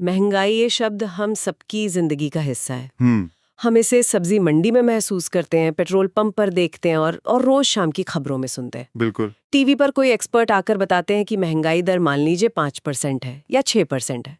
महंगाई ये शब्द हम सबकी जिंदगी का हिस्सा है। हम्म। हम इसे सब्जी मंडी में महसूस करते हैं, पेट्रोल पंप पर देखते हैं और रोज शाम की खबरों में सुनते हैं। बिल्कुल। टीवी पर कोई एक्सपर्ट आकर बताते हैं कि महंगाई दर मान लीजिए 5% है या 6% है।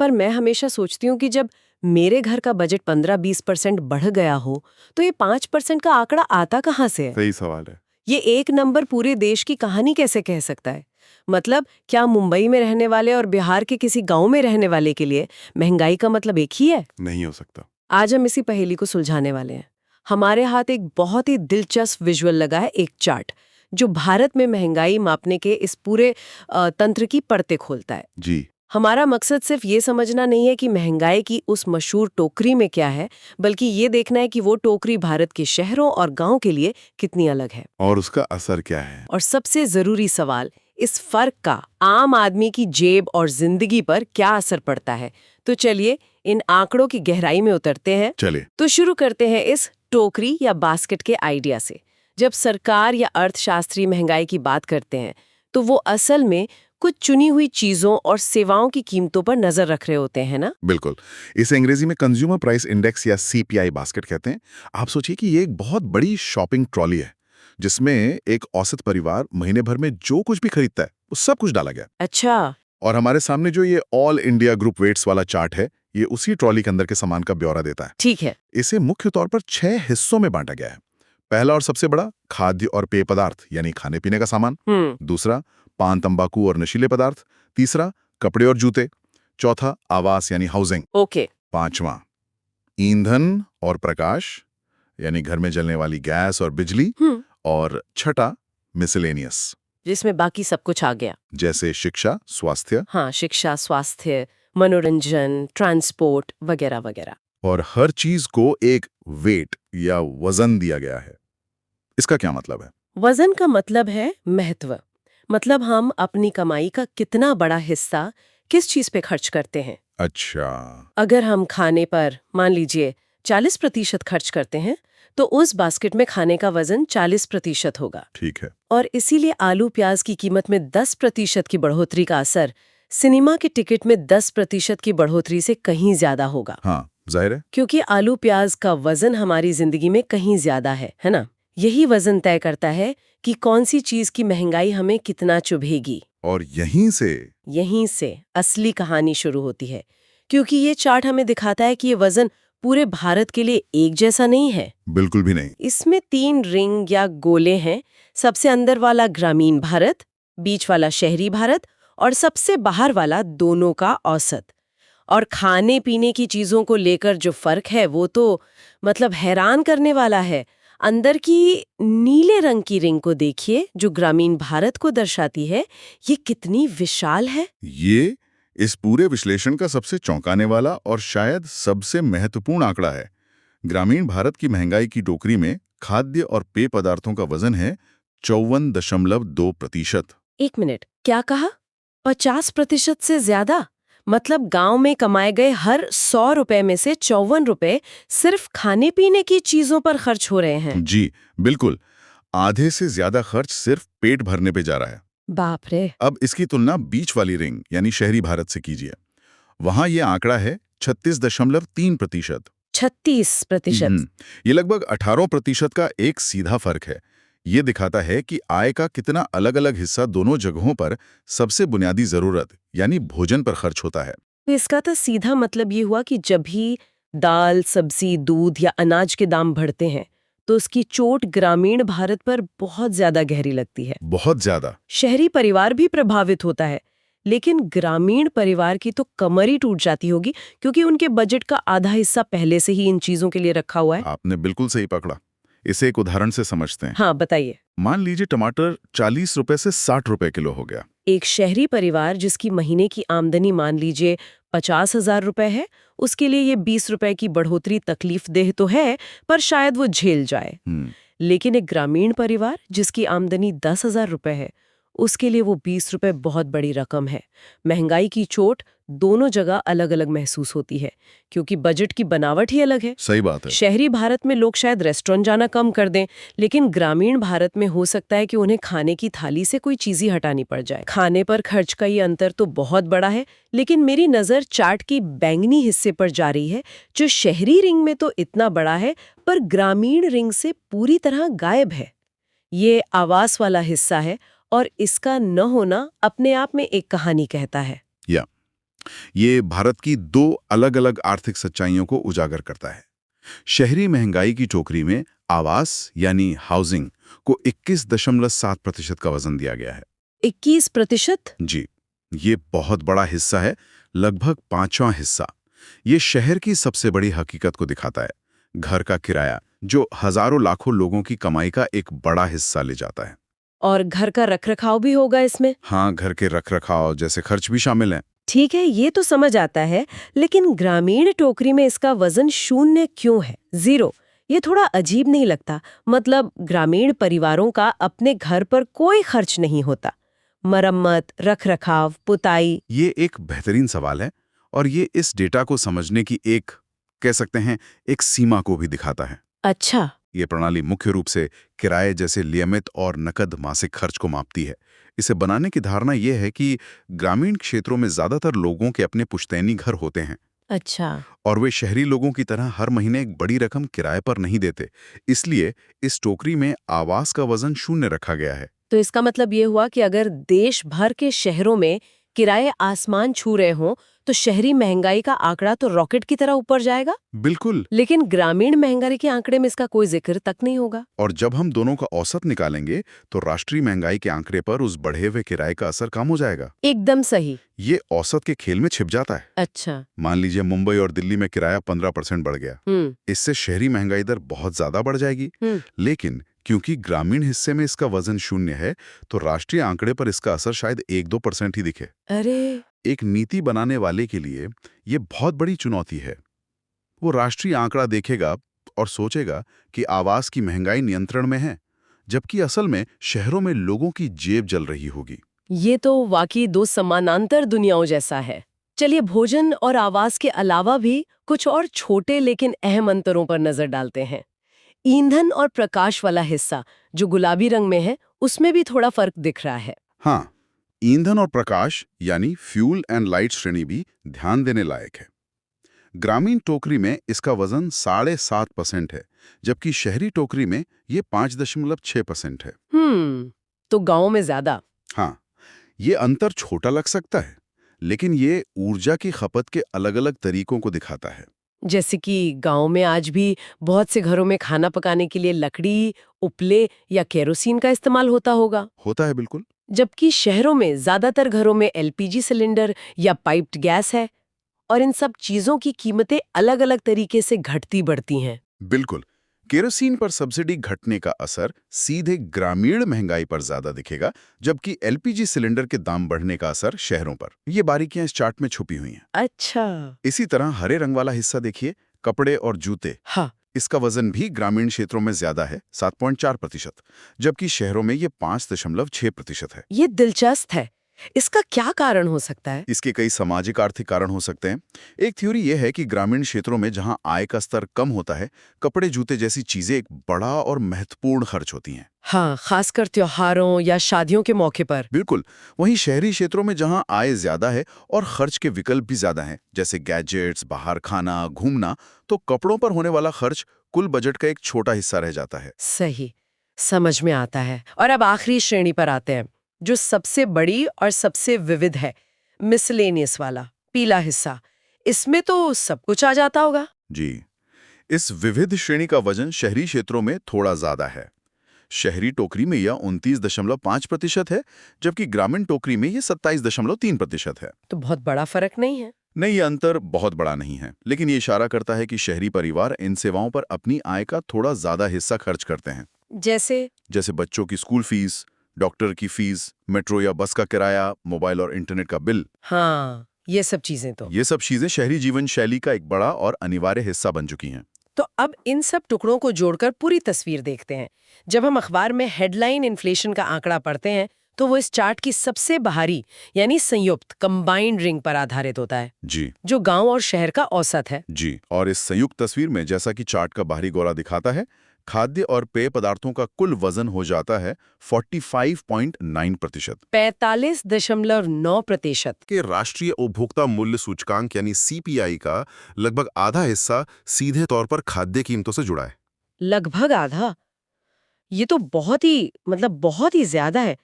पर मैं हमेशा सोचती हूँ कि जब मेरे घर का बजट 15-20% बढ़ गया हो तो ये 5% का आंकड़ा आता कहाँ से है? सही सवाल है। ये एक नंबर पूरे देश की कहानी कैसे कह सकता है? मतलब क्या मुंबई में रहने वाले और बिहार के किसी गांव में रहने वाले के लिए महंगाई का मतलब एक ही है? नहीं हो सकता। आज हम इसी पहेली को सुलझाने वाले हैं। हमारे हाथ एक बहुत ही दिलचस्प विजुअल लगा है, एक चार्ट जो भारत में महंगाई मापने के इस पूरे तंत्र की परतें खोलता है। जी। हमारा मकसद सिर्फ ये समझना नहीं है कि महंगाई की उस मशहूर टोकरी में क्या है, बल्कि ये देखना है कि वो टोकरी भारत के शहरों और गांव के लिए कितनी अलग है। और उसका असर क्या है? और सबसे जरूरी सवाल, इस फर्क का आम आदमी की जेब और जिंदगी पर क्या असर पड़ता है। तो चलिए इन आंकड़ों की गहराई में उतरते हैं। चलिए। तो शुरू करते हैं इस टोकरी या बास्केट के आइडिया से। जब सरकार या अर्थशास्त्री महंगाई की बात करते हैं तो वो असल में कुछ चुनी हुई चीजों और सेवाओं की कीमतों पर नजर रख रहे होते हैं ना? बिल्कुल। इसे अंग्रेजी में कंज्यूमर प्राइस इंडेक्स या सीपीआई बास्केट कहते हैं। आप सोचिए कि ये एक बहुत बड़ी शॉपिंग ट्रॉली है जिसमें एक औसत परिवार महीने भर में जो कुछ भी खरीदता है वो सब कुछ डाला गया। अच्छा। और हमारे सामने जो ये ऑल इंडिया ग्रुप वेट्स वाला चार्ट है, ये उसी ट्रॉली के अंदर के सामान का ब्यौरा देता है। ठीक है। इसे मुख्य तौर पर 6 हिस्सों में बांटा गया है। पहला और सबसे बड़ा खाद्य और पेय पदार्थ यानी खाने पीने का सामान। दूसरा पान तंबाकू और नशीले पदार्थ। तीसरा कपड़े और जूते। चौथा आवास यानी हाउसिंग। ओके। पांचवा ईंधन और प्रकाश यानी घर में जलने वाली गैस और बिजली। और छठा मिसलेनियस, जिसमें बाकी सब कुछ आ गया, जैसे शिक्षा, स्वास्थ्य। हाँ, शिक्षा, स्वास्थ्य, मनोरंजन, ट्रांसपोर्ट वगैरह वगैरह। और हर चीज को एक वेट या वजन दिया गया है। इसका क्या मतलब है? वजन का मतलब है महत्व। मतलब हम अपनी कमाई का कितना बड़ा हिस्सा किस चीज पे खर्च करते हैं। अच्छा। अगर हम खाने पर मान लीजिए 40% खर्च करते हैं तो उस बास्केट में खाने का वजन 40% होगा। ठीक है। और इसीलिए आलू प्याज की कीमत में 10% की बढ़ोतरी का असर सिनेमा के टिकट में 10% की बढ़ोतरी से कहीं ज्यादा होगा। हाँ, जाहिर है। क्योंकि आलू प्याज का वजन हमारी जिंदगी में कहीं ज्यादा है ना? यही वजन तय करता है कि कौन सी चीज की महंगाई हमें कितना चुभेगी। और यहीं से असली कहानी शुरू होती है, क्योंकि ये चार्ट हमें दिखाता है कि ये वजन पूरे भारत के लिए एक जैसा नहीं है। बिल्कुल भी नहीं। इसमें 3 रिंग या गोले हैं। सबसे अंदर वाला ग्रामीण भारत, बीच वाला शहरी भारत और सबसे बाहर वाला दोनों का औसत। और खाने पीने की चीजों को लेकर जो फर्क है वो तो मतलब हैरान करने वाला है। अंदर की नीले रंग की रिंग को देखिए जो ग्रामीण भारत को दर्शाती है, ये कितनी विशाल है। ये इस पूरे विश्लेषण का सबसे चौंकाने वाला और शायद सबसे महत्वपूर्ण आंकड़ा है। ग्रामीण भारत की महंगाई की टोकरी में खाद्य और पेय पदार्थों का वजन है 54.2%। 1 मिनट, क्या कहा? 50% से ज्यादा? मतलब गांव में कमाए गए हर 100 रुपए में से 54 रुपए सिर्फ खाने पीने की चीजों पर खर्च हो रहे हैं। जी बिल्कुल। आधे से ज्यादा खर्च सिर्फ पेट भरने पे जा रहा है। बाप रे। अब इसकी तुलना बीच वाली रिंग यानी शहरी भारत से कीजिए। वहां ये आंकड़ा है 36.3%। 36%? ये लगभग 18% का एक सीधा फर्क है। ये दिखाता है कि आय का कितना अलग अलग हिस्सा दोनों जगहों पर सबसे बुनियादी जरूरत यानी भोजन पर खर्च होता है। तो इसका तो सीधा मतलब ये हुआ कि जब भी दाल, सब्जी, दूध या अनाज के दाम बढ़ते हैं तो उसकी चोट ग्रामीण भारत पर बहुत ज्यादा गहरी लगती है। बहुत ज्यादा। शहरी परिवार भी प्रभावित होता है, लेकिन ग्रामीण परिवार की तो कमर ही टूट जाती होगी, क्योंकि उनके बजट का आधा हिस्सा पहले से ही इन चीजों के लिए रखा हुआ है। आपने बिल्कुल सही पकड़ा। इसे एक उदाहरण से समझते हैं। हाँ, बताइए। मान लीजिए टमाटर 40 रुपए से 60 रुपए किलो हो गया। एक शहरी परिवार जिसकी महीने की आमदनी मान लीजिए 50,000 रुपए है, उसके लिए ये 20 रुपए की बढ़ोतरी तकलीफ देह तो है, पर शायद वो झेल जाए। लेकिन एक ग्रामीण परिवार जिसकी आमदनी 10,000 रुपए है, उसके लिए वो 20 रुपए बहुत बड़ी रकम है। महंगाई की चोट दोनों जगह अलग अलग महसूस होती है, क्योंकि बजट की बनावट ही अलग है। सही बात है। शहरी भारत में लोग शायद रेस्टोरेंट जाना कम कर दें, लेकिन ग्रामीण भारत में हो सकता है कि उन्हें खाने की थाली से कोई चीज ही हटानी पड़ जाए। खाने पर खर्च का ये अंतर तो बहुत बड़ा है, लेकिन मेरी नजर चार्ट की बैंगनी हिस्से पर जा रही है, जो शहरी रिंग में तो इतना बड़ा है पर ग्रामीण रिंग से पूरी तरह गायब है। ये आवास वाला हिस्सा है और इसका न होना अपने आप में एक कहानी कहता है। ये भारत की दो अलग-अलग आर्थिक सच्चाइयों को उजागर करता है। शहरी महंगाई की टोकरी में आवास यानी हाउसिंग को 21.7% का वजन दिया गया है। 21%? जी, ये बहुत बड़ा हिस्सा है, लगभग 5वां हिस्सा। ये शहर की सबसे बड़ी हकीकत को दिखाता है। घर का किराया, जो हजारों लाखों लोगों की कमाई का एक बड़ा हिस्सा ले जाता है। और घर का रखरखाव भी होगा इसमें? हाँ, घर के रखरखाव जैसे खर्च भी शामिल हैं। ठीक है, ये तो समझ आता है, लेकिन ग्रामीण टोकरी में इसका वजन 0 क्यों है, 0? ये थोड़ा अजीब नहीं लगता? मतलब ग्रामीण परिवारों का अपने घर पर कोई खर्च नहीं होता, मरम्मत, रखरखाव, पुताई। ये एक बेहतरीन सवाल है और ये इस डेटा को समझने की कह सकते हैं, एक सीमा को भी दिखाता है। अच्छा। ये प्रणाली मुख्य रूप से किराए जैसे नियमित और नकद मासिक खर्च को मापती है। इसे बनाने की धारणा यह है कि ग्रामीण क्षेत्रों में ज्यादातर लोगों के अपने पुश्तैनी घर होते हैं। अच्छा। और वे शहरी लोगों की तरह हर महीने एक बड़ी रकम किराए पर नहीं देते। इसलिए इस टोकरी में आवास का वजन 0 रखा गया है। तो इसका मतलब ये हुआ कि अगर देश भर के शहरों में किराए आसमान छू रहे हों, तो शहरी महंगाई का आंकड़ा तो रॉकेट की तरह ऊपर जाएगा। बिल्कुल। लेकिन ग्रामीण महंगाई के आंकड़े में इसका कोई जिक्र तक नहीं होगा। और जब हम दोनों का औसत निकालेंगे तो राष्ट्रीय महंगाई के आंकड़े पर उस बढ़े हुए किराए का असर कम हो जाएगा। एकदम सही। ये औसत के खेल में छिप जाता है। अच्छा। मान लीजिए मुंबई और दिल्ली में किराया 15% बढ़ गया। इससे शहरी महंगाई दर बहुत ज्यादा बढ़ जाएगी। लेकिन क्योंकि ग्रामीण हिस्से में इसका वजन 0 है, तो राष्ट्रीय आंकड़े पर इसका असर शायद 1-2% ही दिखे। अरे! एक नीति बनाने वाले के लिए ये बहुत बड़ी चुनौती है। वो राष्ट्रीय आंकड़ा देखेगा और सोचेगा कि आवास की महंगाई नियंत्रण में है, जबकि असल में शहरों में लोगों की जेब जल रही होगी। ये तो वाकई दो समानांतर दुनियाओं जैसा है। चलिए, भोजन और आवास के अलावा भी कुछ और छोटे लेकिन अहम अंतरों पर नजर डालते हैं। ईंधन और प्रकाश वाला हिस्सा, जो गुलाबी रंग में है, उसमें भी थोड़ा फर्क दिख रहा है। हाँ, ईंधन और प्रकाश यानी फ्यूल एंड लाइट श्रेणी भी ध्यान देने लायक है। ग्रामीण टोकरी में इसका वजन 7.5% है, जबकि शहरी टोकरी में ये 5.6% है। तो गांव में ज्यादा। हाँ, ये अंतर छोटा लग सकता है, लेकिन ये ऊर्जा की खपत के अलग-अलग तरीकों को दिखाता है। जैसे कि गांव में आज भी बहुत से घरों में खाना पकाने के लिए लकड़ी, उपले या केरोसिन का इस्तेमाल होता होगा। होता है, बिल्कुल। जबकि शहरों में ज्यादातर घरों में एलपीजी सिलेंडर या पाइप्ड गैस है, और इन सब चीजों की कीमतें अलग-अलग तरीके से घटती बढ़ती हैं। बिल्कुल। केरोसिन पर सब्सिडी घटने का असर सीधे ग्रामीण महंगाई पर ज्यादा दिखेगा, जबकि एलपीजी सिलेंडर के दाम बढ़ने का असर शहरों पर। ये बारीकियां इस चार्ट में छुपी हुई हैं। अच्छा। इसी तरह हरे रंग वाला हिस्सा देखिए, कपड़े और जूते। हाँ। इसका वजन भी ग्रामीण क्षेत्रों में ज्यादा है, 7.4%, जबकि शहरों में ये 5.6% है। ये दिलचस्प है। इसका क्या कारण हो सकता है? इसके कई सामाजिक आर्थिक कारण हो सकते हैं। एक थ्योरी यह है कि ग्रामीण क्षेत्रों में जहां आय का स्तर कम होता है, कपड़े जूते जैसी चीजें एक बड़ा और महत्वपूर्ण खर्च होती हैं। हाँ, खासकर त्योहारों या शादियों के मौके पर। बिल्कुल। वहीं शहरी क्षेत्रों में जहां आय ज्यादा है और खर्च के विकल्प भी ज्यादा हैं, जैसे गैजेट्स, बाहर खाना, घूमना, तो कपड़ों पर होने वाला खर्च कुल बजट का एक छोटा हिस्सा रह जाता है। सही, समझ में आता है। और अब आखिरी श्रेणी पर आते हैं, जो सबसे बड़ी और सबसे विविध है, मिसलेनियस वाला पीला हिस्सा। इसमें तो सब कुछ आ जाता होगा। जी, इस विविध श्रेणी का वजन शहरी क्षेत्रों में थोड़ा ज्यादा है। शहरी टोकरी में यह 29.5% है, जबकि ग्रामीण टोकरी में यह 27.3% है। तो बहुत बड़ा फर्क नहीं है। नहीं, ये अंतर बहुत बड़ा नहीं है, लेकिन ये इशारा करता है कि शहरी परिवार इन सेवाओं पर अपनी आय का थोड़ा ज्यादा हिस्सा खर्च करते हैं। जैसे बच्चों की स्कूल फीस, डॉक्टर की फीस, मेट्रो या बस का किराया, मोबाइल और इंटरनेट का बिल। हाँ, ये सब चीजें शहरी जीवन शैली का एक बड़ा और अनिवार्य हिस्सा बन चुकी हैं। तो अब इन सब टुकड़ों को जोड़कर पूरी तस्वीर देखते हैं। जब हम अखबार में हेडलाइन इन्फ्लेशन का आंकड़ा पढ़ते हैं, तो वो इस चार्ट की सबसे बाहरी यानी संयुक्त कंबाइंड रिंग पर आधारित होता है, जी जो गांव और शहर का औसत है। जी। और इस संयुक्त तस्वीर में जैसा कि चार्ट का बाहरी गोला दिखाता है, खाद्य और पेय पदार्थों का कुल वजन हो जाता है 45.9%। 45.9%। के राष्ट्रीय उपभोक्ता मूल्य सूचकांक यानी सीपीआई का लगभग आधा हिस्सा सीधे तौर पर खाद्य कीमतों से जुड़ा है। लगभग आधा। ये तो बहुत ही ज्यादा है।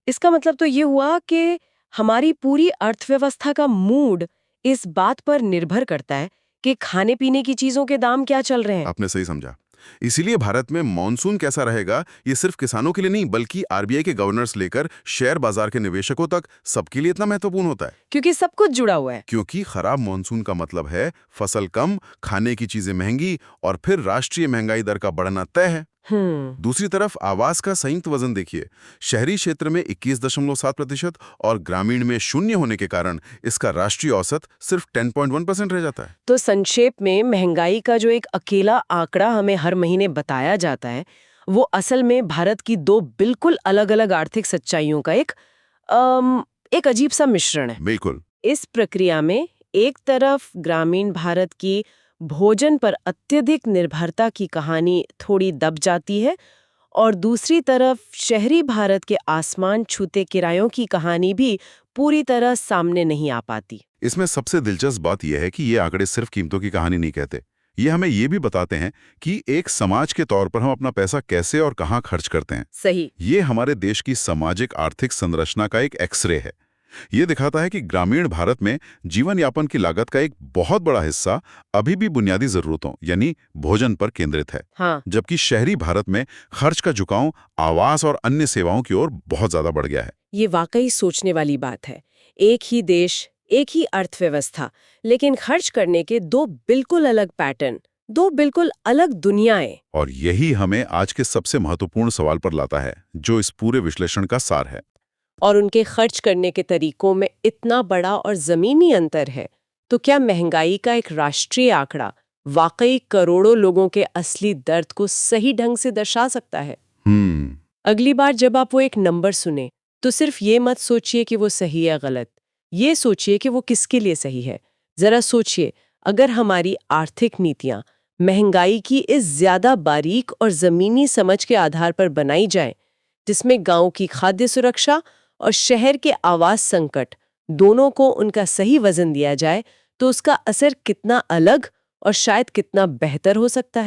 इसका मतलब तो ये हुआ कि हमारी पूरी अर्थव्यवस्था का मूड इस बात पर निर्भर करता है कि खाने पीने की चीजों के दाम क्या चल रहे हैं। आपने सही समझा। इसीलिए भारत में मॉनसून कैसा रहेगा ये सिर्फ किसानों के लिए नहीं बल्कि आरबीआई के गवर्नर्स लेकर शेयर बाजार के निवेशकों तक सबके लिए इतना महत्वपूर्ण होता है। क्योंकि सब कुछ जुड़ा हुआ है। क्योंकि खराब मॉनसून का मतलब है फसल कम, खाने की चीजें महंगी और फिर राष्ट्रीय महंगाई दर का बढ़ना तय है। दूसरी तरफ आवास का संयुक्त वजन देखिए। शहरी क्षेत्र में 21.7% और ग्रामीण में 0 होने के कारण इसका राष्ट्रीय औसत सिर्फ 10.1% रह जाता है। तो संक्षेप में महंगाई का जो एक अकेला आंकड़ा हमें हर महीने बताया जाता है, वो असल में भारत की दो बिल्कुल अलग-अलग आर्थिक सच्चाइयों का एक अजीब सा मिश्रण है। बिल्कुल। इस प्रक्रिया में एक तरफ ग्रामीण भारत की भोजन पर अत्यधिक निर्भरता की कहानी थोड़ी दब जाती है और दूसरी तरफ शहरी भारत के आसमान छूते किरायों की कहानी भी पूरी तरह सामने नहीं आ पाती। इसमें सबसे दिलचस्प बात यह है कि ये आंकड़े सिर्फ कीमतों की कहानी नहीं कहते। ये हमें ये भी बताते हैं कि एक समाज के तौर पर हम अपना पैसा कैसे और कहाँ खर्च करते हैं। सही। ये हमारे देश की सामाजिक आर्थिक संरचना का एक एक्सरे है। ये दिखाता है कि ग्रामीण भारत में जीवन यापन की लागत का एक बहुत बड़ा हिस्सा अभी भी बुनियादी जरूरतों यानी भोजन पर केंद्रित है। हाँ। जबकि शहरी भारत में खर्च का झुकाव आवास और अन्य सेवाओं की ओर बहुत ज्यादा बढ़ गया है। ये वाकई सोचने वाली बात है। एक ही देश, एक ही अर्थव्यवस्था, लेकिन खर्च करने के दो बिल्कुल अलग पैटर्न, दो बिल्कुल अलग दुनियाएं। और यही हमें आज के सबसे महत्वपूर्ण सवाल पर लाता है, जो इस पूरे विश्लेषण का सार है। और उनके खर्च करने के तरीकों में इतना बड़ा और जमीनी अंतर है, तो क्या महंगाई का एक राष्ट्रीय आंकड़ा वाकई करोड़ों लोगों के असली दर्द को सही ढंग से दर्शा सकता है? अगली बार जब आप वो एक नंबर सुने, तो सिर्फ ये मत सोचिए कि वो सही या गलत, ये सोचिए कि वो किसके लिए सही है। जरा सोचिए, अगर हमारी आर्थिक नीतियां महंगाई की इस ज्यादा बारीक और जमीनी समझ के आधार पर बनाई जाए, जिसमें गांव की खाद्य सुरक्षा और शहर के आवास संकट दोनों को उनका सही वजन दिया जाए, तो उसका असर कितना अलग और शायद कितना बेहतर हो सकता है।